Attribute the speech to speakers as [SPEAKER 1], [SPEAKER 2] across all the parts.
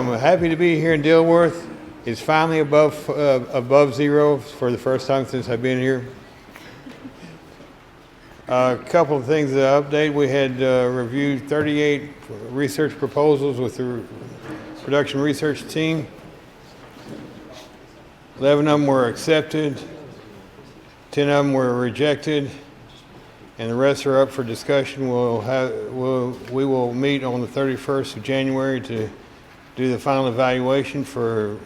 [SPEAKER 1] I'm happy to be here in Dilworth. It's finally above zero for the first time since I've been here. A couple of things to update. We had reviewed 38 research proposals with the production research team. 11 of them were accepted, 10 of them were rejected, and the rest are up for discussion. We will meet on the 31st of January to do the final evaluation for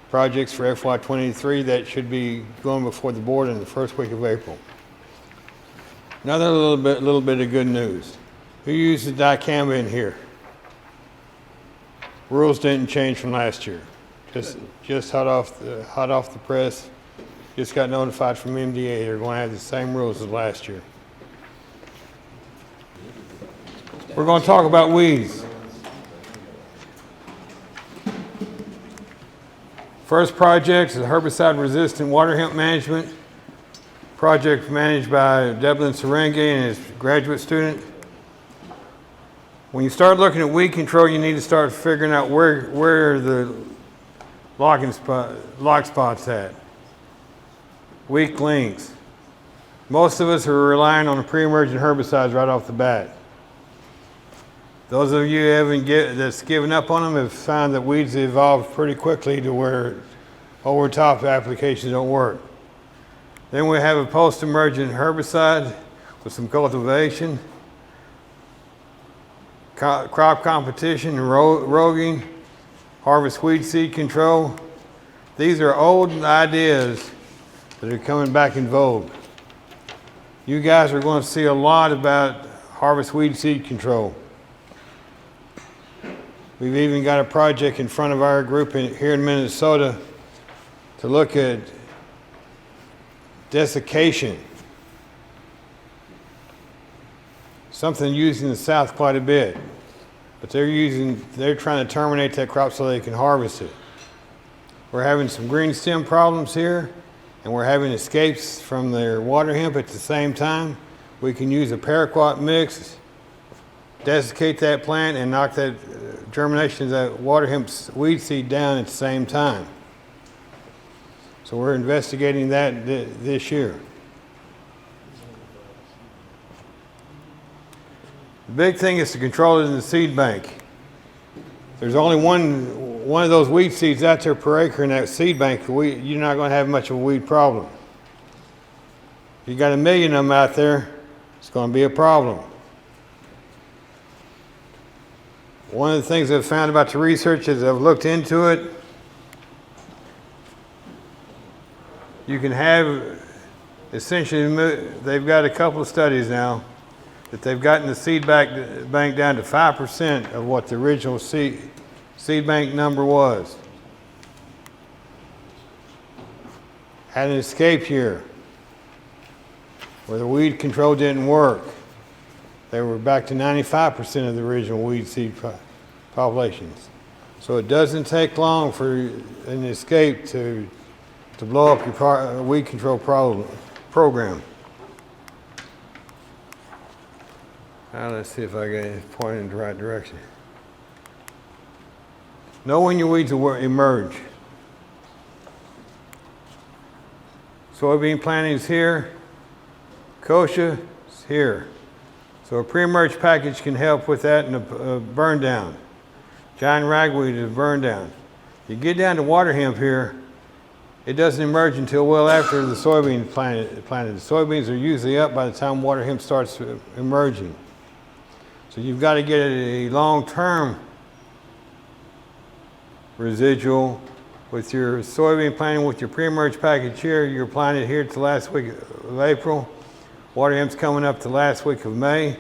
[SPEAKER 1] projects for FY23 that should be going before the board in the first week of April. Another little bit of good news. Who uses dicamba in here? Rules didn't change from last year. Just hot off the press. Just got notified from MDA they're going to have the same rules as last year. We're going to talk about weeds. First project is herbicide-resistant water hemp management. Project managed by Devlin Serenge and his graduate student. When you start looking at weed control, you need to start figuring out where the lock spots at. Weak links. Most of us are relying on the pre-emergent herbicides right off the bat. Those of you that's given up on them have found that weeds evolve pretty quickly to where over-top applications don't work. Then we have a post-emergent herbicide with some cultivation, crop competition, roguing, harvest weed seed control. These are old ideas that are coming back in vogue. You guys are going to see a lot about harvest weed seed control. We've even got a project in front of our group here in Minnesota to look at desiccation. Something used in the South quite a bit, but they're trying to terminate that crop so they can harvest it. We're having some green stem problems here, and we're having escapes from their water hemp at the same time. We can use a paraquat mix, desiccate that plant, and knock that germination of that water hemp weed seed down at the same time. So we're investigating that this year. The big thing is to control it in the seed bank. There's only one of those weed seeds out there per acre in that seed bank. You're not going to have much of a weed problem. If you got 1 million of them out there, it's going to be a problem. One of the things I've found about the research as I've looked into it, you can have essentially, they've got a couple of studies now that they've gotten the seed bank down to 5% of what the original seed bank number was. Had an escape year where the weed control didn't work. They were back to 95% of the original weed seed populations. So it doesn't take long for an escape to blow up your weed control program. Now let's see if I get it pointed in the right direction. Know when your weeds will emerge. Soybean planting is here. Kochia is here. So a pre-emerge package can help with that and a burn down. Giant ragweed is burn down. You get down to water hemp here, it doesn't emerge until well after the soybean planted. The soybeans are usually up by the time water hemp starts emerging. So you've got to get a long-term residual with your soybean planting with your pre-emerge package here. You're planted here to the last week of April. Water hemp's coming up the last week of May.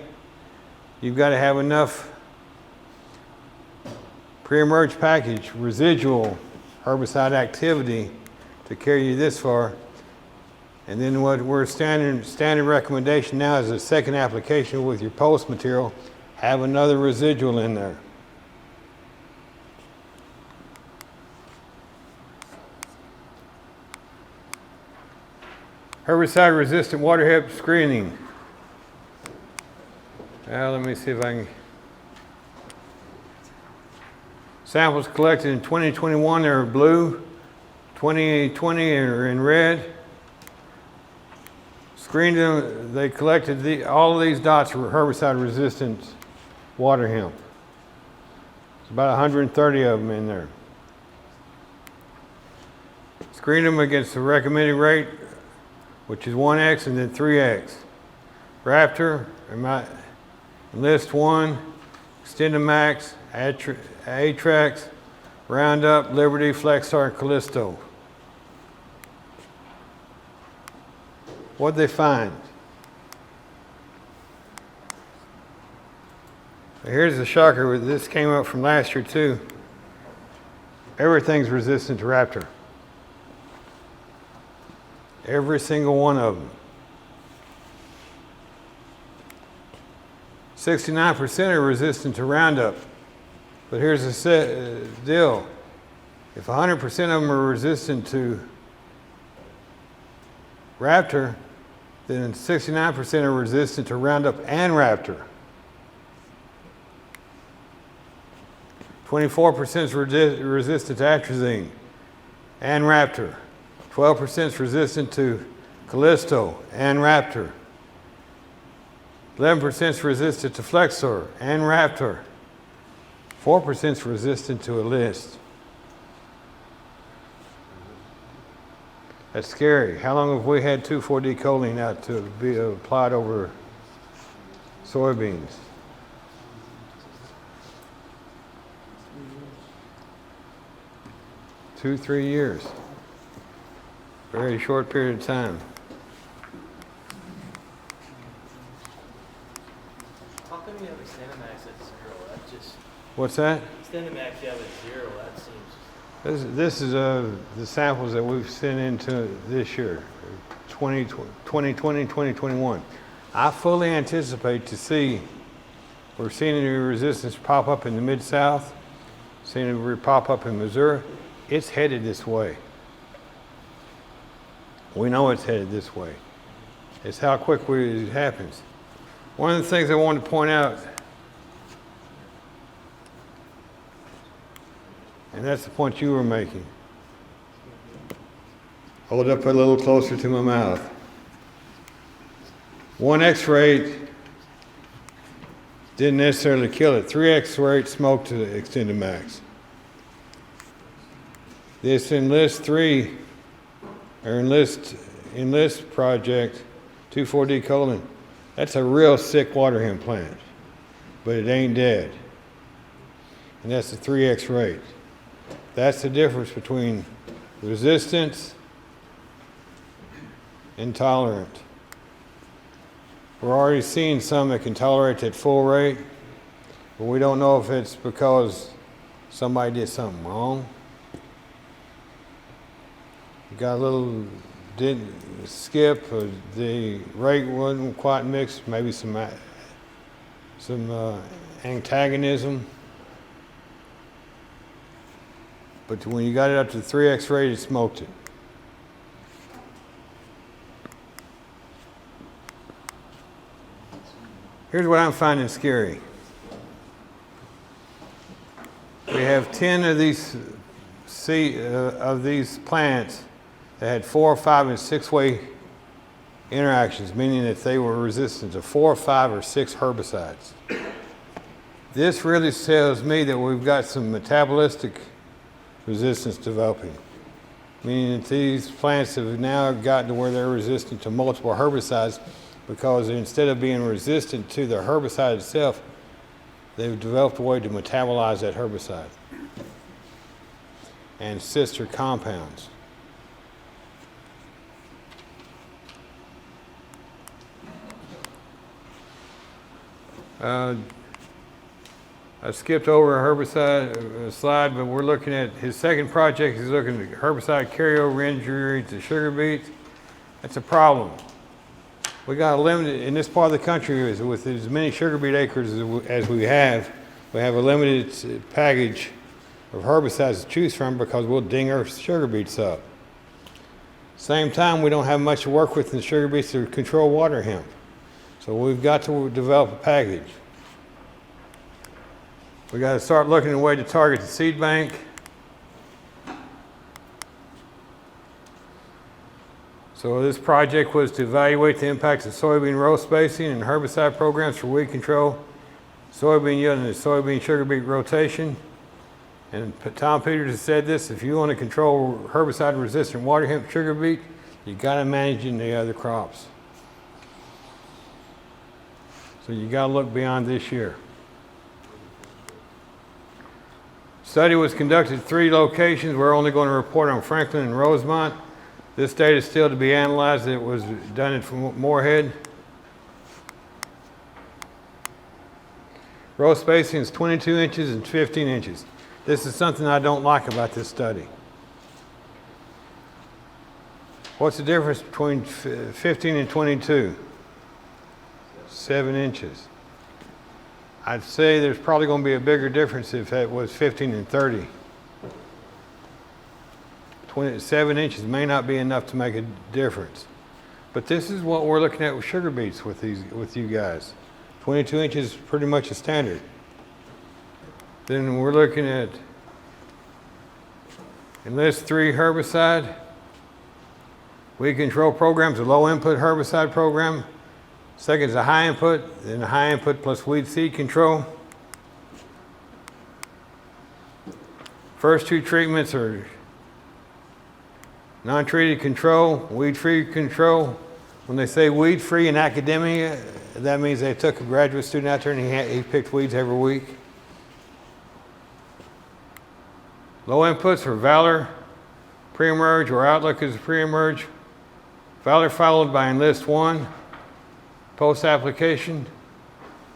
[SPEAKER 1] You've got to have enough pre-emerge package residual herbicide activity to carry you this far. And then what we're standard recommendation now is a second application with your post material, have another residual in there. Herbicide-resistant water hemp screening. Now let me see if I can. Samples collected in 2021, they were blue. 2020 are in red. Screened them, they collected all of these dots were herbicide resistant water hemp. There's about 130 of them in there. Screened them against the recommended rate, which is 1X and then 3X. Raptor, Enlist 1, Extendamax, Atrax, Roundup, Liberty, Flexstar, and Callisto. What'd they find? Here's the shocker. This came up from last year too. Everything's resistant to Raptor. Every single one of them. 69% are resistant to Roundup. But here's the deal. If 100% of them are resistant to Raptor, then 69% are resistant to Roundup and Raptor. 24% is resistant to atrazine and Raptor. 12% is resistant to Callisto and Raptor. 11% is resistant to Flexor and Raptor. 4% is resistant to Enlist. That's scary. How long have we had 2,4-D choline out to be applied over soybeans? 2-3 years. Very short period of time.
[SPEAKER 2] How come you have Extendamax at 0? That just...
[SPEAKER 1] What's that?
[SPEAKER 2] Extendamax you have at 0, that seems...
[SPEAKER 1] This is the samples that we've sent into this year, 2020, 2021. I fully anticipate to see, we're seeing the resistance pop up in the Mid-South, seeing it pop up in Missouri. It's headed this way. We know it's headed this way. It's how quickly it happens. One of the things I wanted to point out, and that's the point you were making. Hold it up a little closer to my mouth. 1X rate didn't necessarily kill it. 3X rate smoked to the extended max. This Enlist 3, or Enlist project, 2,4-D choline, that's a real sick water hemp plant, but it ain't dead. And that's the 3X rate. That's the difference between resistance and tolerant. We're already seeing some that can tolerate that full rate, but we don't know if it's because somebody did something wrong. Got a little skip, the rate wasn't quite mixed, maybe some antagonism. But when you got it up to the 3X rate, it smoked it. Here's what I'm finding scary. We have 10 of these plants that had 4, 5, and 6-way interactions, meaning that they were resistant to 4, 5, or 6 herbicides. This really tells me that we've got some metabolistic resistance developing, meaning that these plants have now gotten to where they're resistant to multiple herbicides because instead of being resistant to the herbicide itself, they've developed a way to metabolize that herbicide and sister compounds. I skipped over a herbicide slide, but we're looking at his second project. He's looking at herbicide carryover injury to sugar beets. That's a problem. We got a limited, in this part of the country, with as many sugar beet acres as we have a limited package of herbicides to choose from because we'll ding our sugar beets up. Same time, we don't have much to work with in sugar beets to control water hemp. So we've got to develop a package. We got to start looking at a way to target the seed bank. So this project was to evaluate the impacts of soybean row spacing and herbicide programs for weed control, soybean yield, and the soybean sugar beet rotation. And Tom Peters has said this: if you want to control herbicide-resistant water hemp sugar beet, you got to manage in the other crops. So you got to look beyond this year. Study was conducted at 3 locations. We're only going to report on Franklin and Rosemont. This data is still to be analyzed. It was done at Moorhead. Row spacing is 22 inches and 15 inches. This is something I don't like about this study. What's the difference between 15 and 22? 7 inches. I'd say there's probably going to be a bigger difference if it was 15 and 30. 7 inches may not be enough to make a difference. But this is what we're looking at with sugar beets with you guys. 22 inches is pretty much a standard. Then we're looking at enlist 3 herbicide. Weed control programs, a low input herbicide program. Second is a high input, then a high input plus weed seed control. First 2 treatments are non-treated control, weed-free control. When they say weed-free in academia, that means they took a graduate student out there and he picked weeds every week. Low inputs are Valor, pre-emerge, or Outlook is pre-emerge. Valor followed by Enlist 1, post-application.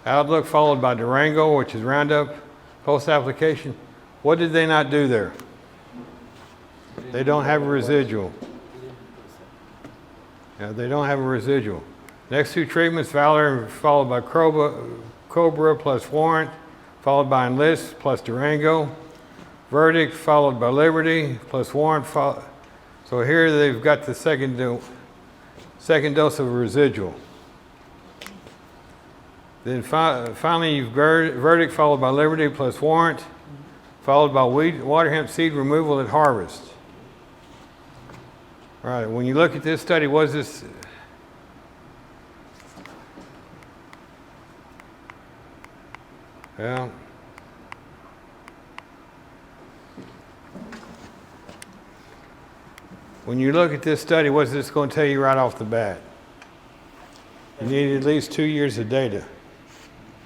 [SPEAKER 1] Outlook followed by Durango, which is Roundup, post-application. What did they not do there? They don't have a residual. Yeah, they don't have a residual. Next 2 treatments, Valor followed by Cobra plus Warrant, followed by Enlist plus Durango. Verdict followed by Liberty plus Warrant. So here they've got the second dose of a residual. Then finally you've Verdict followed by Liberty plus Warrant, followed by water hemp seed removal at harvest. All right, when you look at this study, what is this? Well, when you look at this study, what's this going to tell you right off the bat? You need at least 2 years of data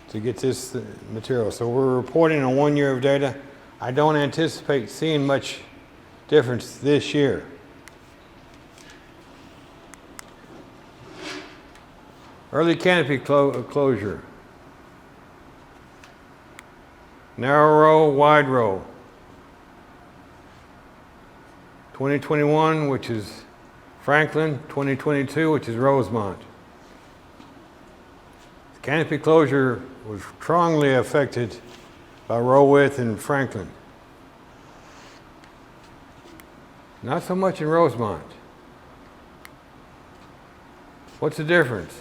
[SPEAKER 1] to get this material. So we're reporting on 1 year of data. I don't anticipate seeing much difference this year. Early canopy closure. Narrow row, wide row. 2021, which is Franklin. 2022, which is Rosemont. The canopy closure was strongly affected by row width in Franklin. Not so much in Rosemont. What's the difference?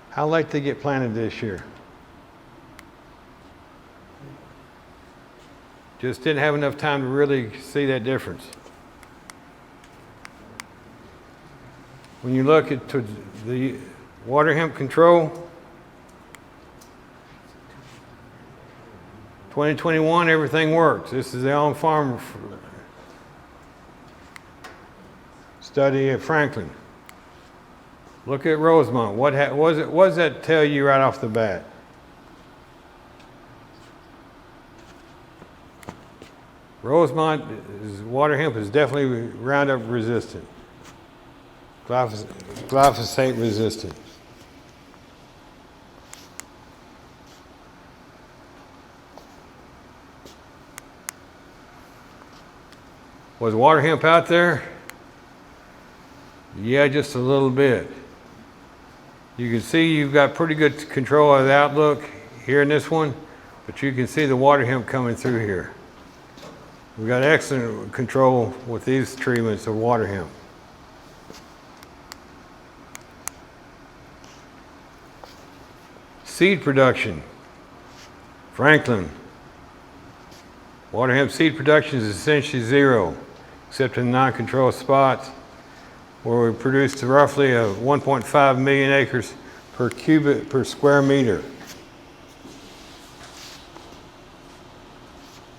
[SPEAKER 1] How late they get planted this year? Just didn't have enough time to really see that difference. When you look at the water hemp control, 2021, everything works. This is the on-farm study at Franklin. Look at Rosemont. What does that tell you right off the bat? Rosemont's water hemp is definitely Roundup resistant, glyphosate resistant. Was water hemp out there? Yeah, just a little bit. You can see you've got pretty good control of the outlook here in this one, but you can see the water hemp coming through here. We've got excellent control with these treatments of water hemp. Seed production. Franklin. Water hemp seed production is essentially zero, except in non-controlled spots, where we produced roughly 1.5 million acres per square meter.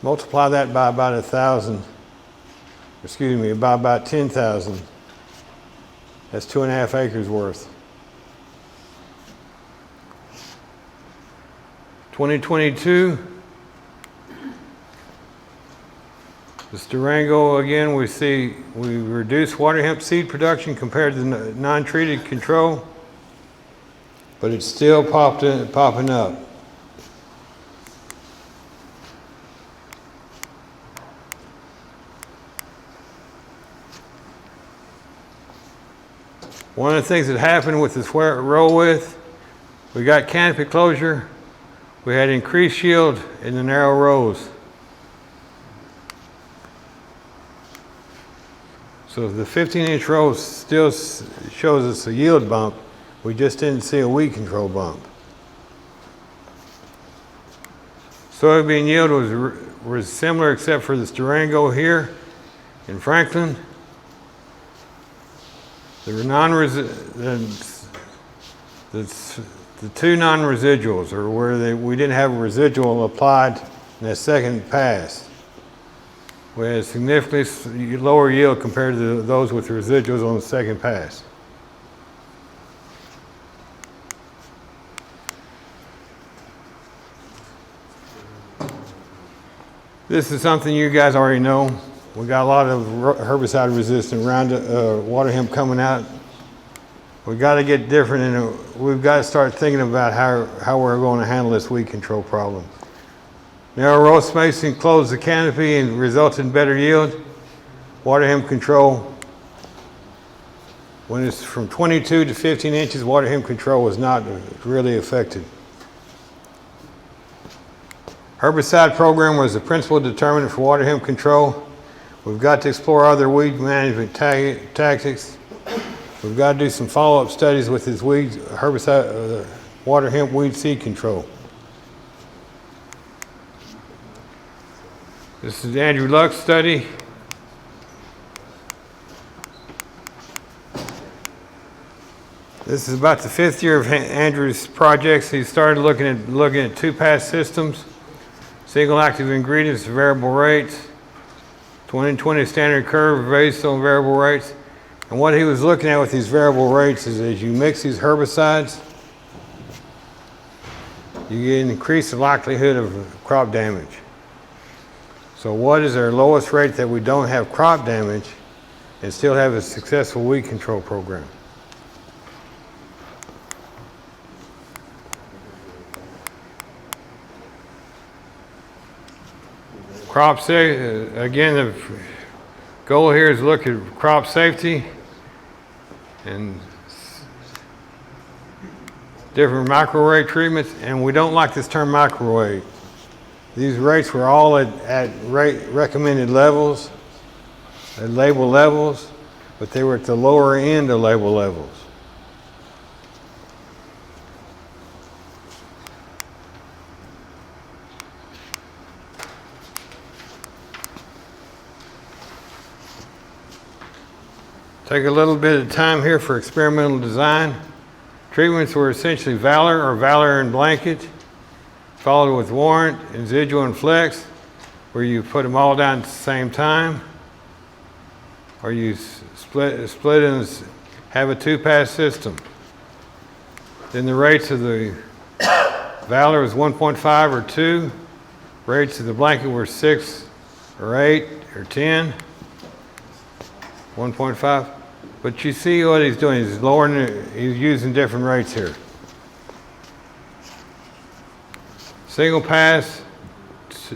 [SPEAKER 1] Multiply that by about 1,000, excuse me, by about 10,000. That's 2.5 acres worth. 2022, this Durango again, we see we reduced water hemp seed production compared to the non-treated control, but it's still popping up. One of the things that happened with this row width, we got canopy closure. We had increased yield in the narrow rows. So the 15-inch row still shows us a yield bump. We just didn't see a weed control bump. Soybean yield was similar except for this Durango here in Franklin. The two non-residuals are where we didn't have a residual applied in that second pass. We had significantly lower yield compared to those with residuals on the second pass. This is something you guys already know. We got a lot of herbicide-resistant water hemp coming out. We got to get different, and we've got to start thinking about how we're going to handle this weed control problem. Narrow row spacing closed the canopy and resulted in better yield. Water hemp control, when it's from 22 to 15 inches, water hemp control was not really affected. Herbicide program was the principal determinant for water hemp control. We've got to explore other weed management tactics. We've got to do some follow-up studies with this water hemp weed seed control. This is Andrew Luck's study. This is about the 5th year of Andrew's projects. He started looking at two-pass systems, single active ingredients, variable rates, 20/20 standard curve based on variable rates. And what he was looking at with these variable rates is as you mix these herbicides, you increase the likelihood of crop damage. So what is our lowest rate that we don't have crop damage and still have a successful weed control program? Crop safety, again, the goal here is to look at crop safety and different micro-rate treatments, and we don't like this term micro-rate. These rates were all at rate recommended levels, at label levels, but they were at the lower end of label levels. Take a little bit of time here for experimental design. Treatments were essentially Valor or Valor and Blanket, followed with Warrant, Residual, and Flex, where you put them all down at the same time, or you split and have a two-pass system. Then the rates of the Valor was 1.5 or 2. Rates of the Blanket were 6 or 8 or 10. 1.5. But you see what he's doing, he's using different rates here. Single pass,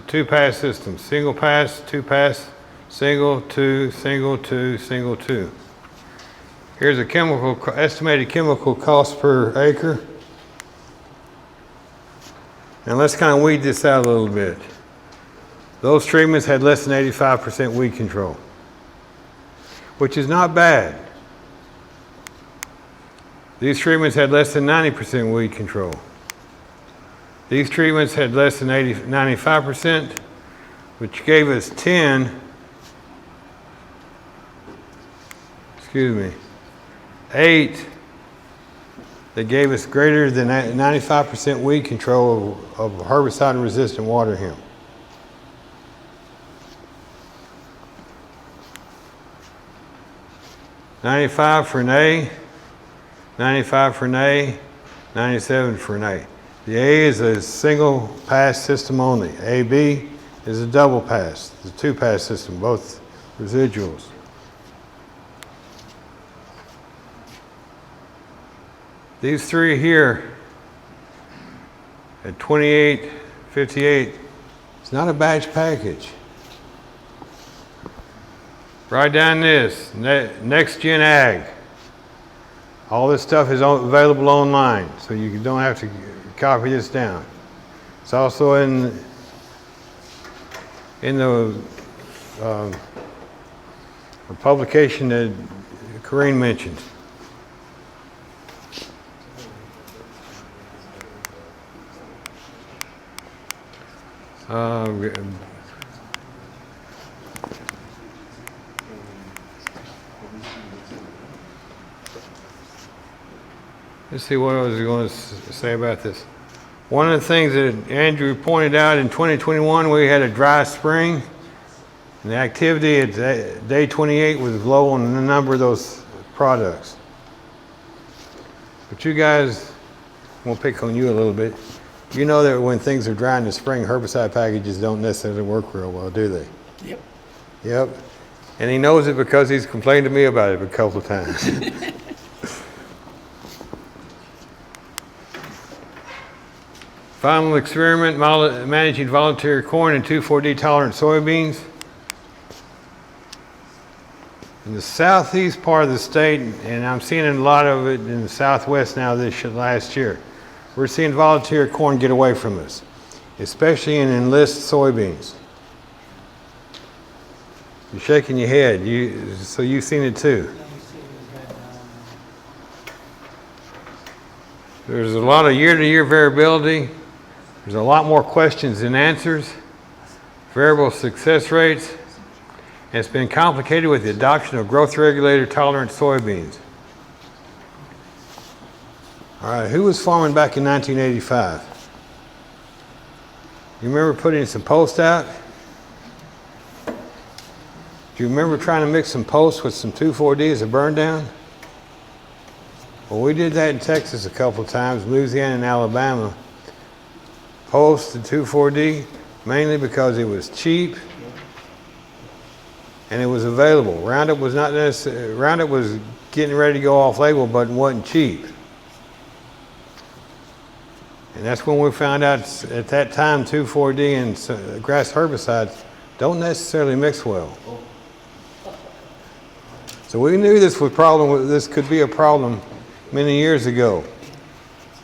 [SPEAKER 1] two pass system. Single pass, two pass, single, two, single, two, single, two. Here's a estimated chemical cost per acre. And let's kind of weed this out a little bit. Those treatments had less than 85% weed control, which is not bad. These treatments had less than 90% weed control. These treatments had less than 95%, which gave us 8 that gave us greater than 95% weed control of herbicide-resistant water hemp. "95 for nay, 95 for nay, 97 for nay." The A is a single pass system only. AB is a double pass. It's a two-pass system, both residuals. These three here at 28.58, it's not a batch package. Write down this, Next Gen Ag. All this stuff is available online, so you don't have to copy this down. It's also in the publication that Corrine mentioned. Let's see what I was going to say about this. One of the things that Andrew pointed out in 2021, we had a dry spring, and the activity at day 28 was low on a number of those products. But you guys, I'm going to pick on you a little bit. You know that when things are dry in the spring, herbicide packages don't necessarily work real well, do they?
[SPEAKER 3] Yep.
[SPEAKER 1] Yep. And he knows it because he's complained to me about it a couple of times. Final experiment, managing volunteer corn and 2,4-D tolerant soybeans. In the southeast part of the state, and I'm seeing a lot of it in the southwest now last year, we're seeing volunteer corn get away from us, especially in enlist soybeans. You're shaking your head, so you've seen it too. There's a lot of year-to-year variability. There's a lot more questions than answers, variable success rates, and it's been complicated with the adoption of growth regulator tolerant soybeans. All right, who was farming back in 1985? You remember putting some post out? Do you remember trying to mix some post with some 2,4-D as a burn down? Well, we did that in Texas a couple of times, Louisiana and Alabama. Post and 2,4-D, mainly because it was cheap and it was available. Roundup was not necessarily, Roundup was getting ready to go off label, but it wasn't cheap. And that's when we found out at that time 2,4-D and grass herbicides don't necessarily mix well. So we knew this could be a problem many years ago.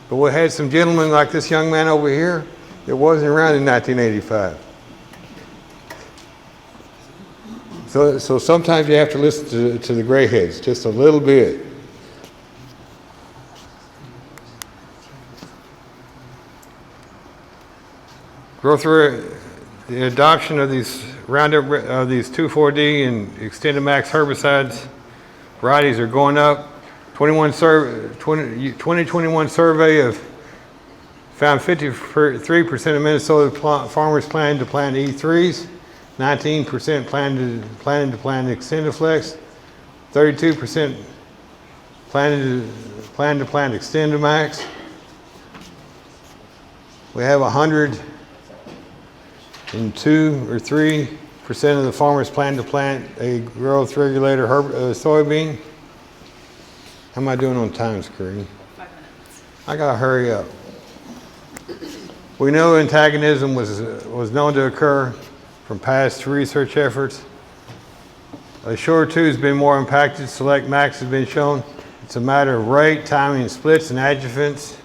[SPEAKER 1] But we had some gentlemen like this young man over here that wasn't around in 1985. So sometimes you have to listen to the gray heads just a little bit. The adoption of these Roundup, these 2,4-D and Extended Max herbicides varieties are going up. 2021 survey found 53% of Minnesota farmers planning to plant E3s, 19% planning to plant XtendiFlex, 32% plan to plant XtendiMax. We have 102 or 3% of the farmers plan to plant a growth regulator soybean. How am I doing on time, Screen?
[SPEAKER 3] 5 minutes.
[SPEAKER 1] I gotta hurry up. We know antagonism was known to occur from past research efforts. Assure 2 has been more impacted. Select Max has been shown. It's a matter of rate, timing, splits, and adjuvants.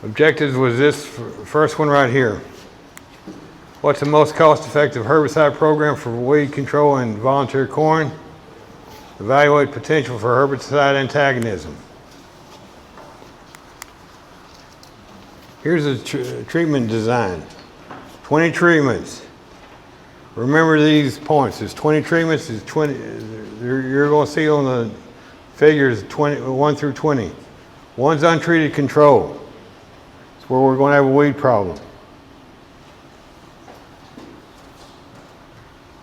[SPEAKER 1] Objectives was this first one right here. What's the most cost-effective herbicide program for weed control in volunteer corn? Evaluate potential for herbicide antagonism. Here's the treatment design. 20 treatments. Remember these points. There's 20 treatments. There's 20. You're going to see on the figures 1 through 20. One's untreated control. It's where we're going to have a weed problem.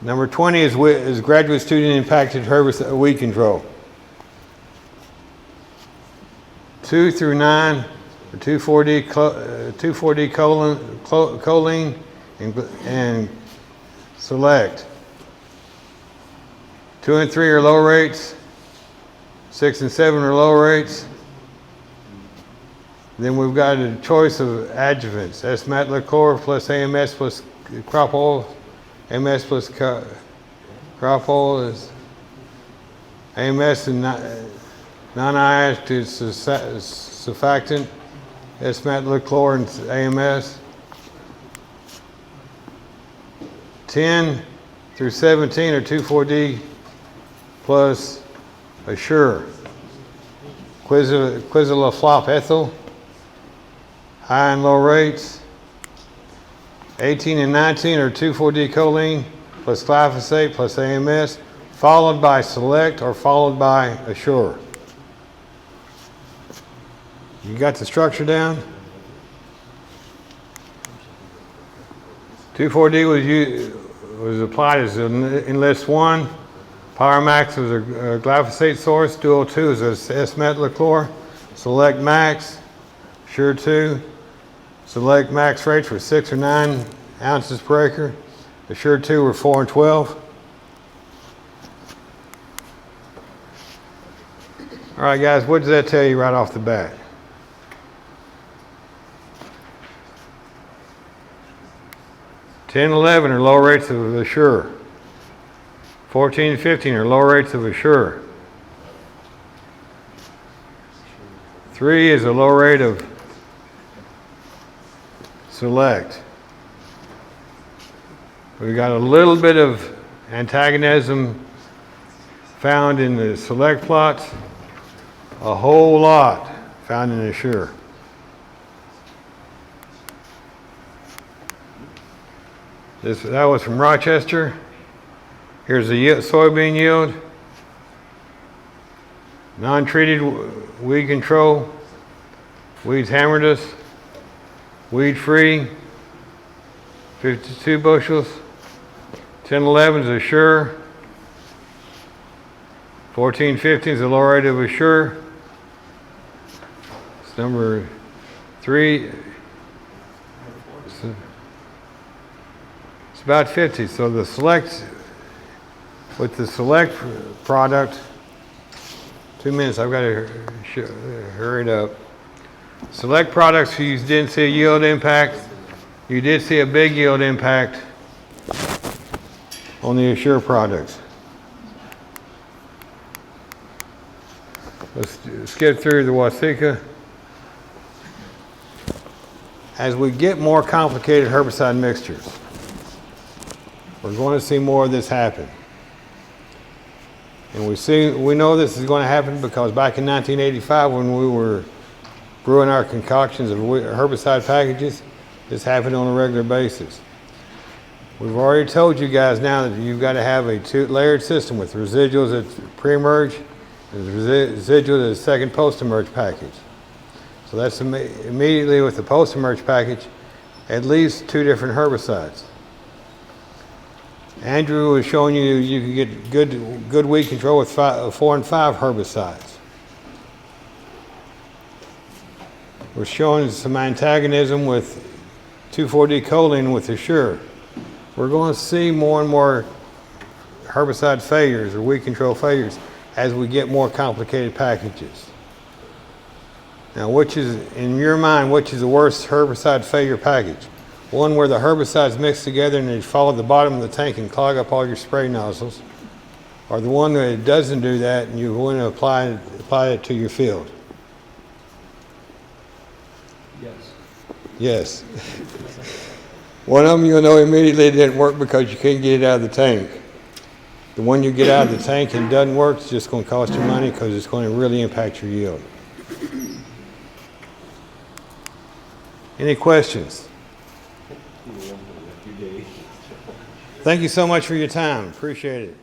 [SPEAKER 1] Number 20 is graduate student impacted herbicide weed control. 2 through 9 are 2,4-D choline and select. 2 and 3 are low rates. 6 and 7 are low rates. Then we've got a choice of adjuvants. S-metolachlor plus AMS plus crop oil. AMS plus crop oil is AMS and non-iactive surfactant. S-metolachlor and AMS. 10 through 17 are 2,4-D plus Assure. Quizaloflop ethyl, high and low rates. 18 and 19 are 2,4-D choline plus glyphosate plus AMS, followed by Select or followed by Assure. You got the structure down? 2,4-D was applied as in list 1. PowerMax was a glyphosate source. Dual 2 is a S-metolachlor. Select Max, Assure 2. Select Max rates were 6 or 9 ounces per acre. Assure 2 were 4 and 12. All right, guys, what does that tell you right off the bat? $10 and $11 are low rates of Assure. 14 and 15 are low rates of Assure. 3 is a low rate of Select. We got a little bit of antagonism found in the Select plots, a whole lot found in Assure. That was from Rochester. Here's the soybean yield. Non-treated weed control. Weeds hammered us. Weed free. 52 bushels. 10, 11 is Assure. 14, 15 is the low rate of Assure. It's number 3. It's about 50. So the Select, with the Select product, 2 minutes, I've got to hurry it up. Select products, you didn't see a yield impact. You did see a big yield impact on the Assure products. Let's skip through the Wasika. As we get more complicated herbicide mixtures, we're going to see more of this happen. And we know this is going to happen because back in 1985 when we were brewing our concoctions of herbicide packages, this happened on a regular basis. We've already told you guys now that you've got to have a layered system with residuals at pre-emerge and residuals at the second post-emerge package. So that's immediately with the post-emerge package, at least 2 different herbicides. Andrew was showing you can get good weed control with 4 and 5 herbicides. We're showing some antagonism with 2,4-D choline with Assure. We're going to see more and more herbicide failures or weed control failures as we get more complicated packages. Now, which is, in your mind, which is the worst herbicide failure package? One where the herbicides mix together and they fall at the bottom of the tank and clog up all your spray nozzles, or the one that doesn't do that and you want to apply it to your field? Yes. One of them you'll know immediately it didn't work because you can't get it out of the tank. The one you get out of the tank and doesn't work, it's just going to cost you money because it's going to really impact your yield. Any questions? Thank you so much for your time. Appreciate it.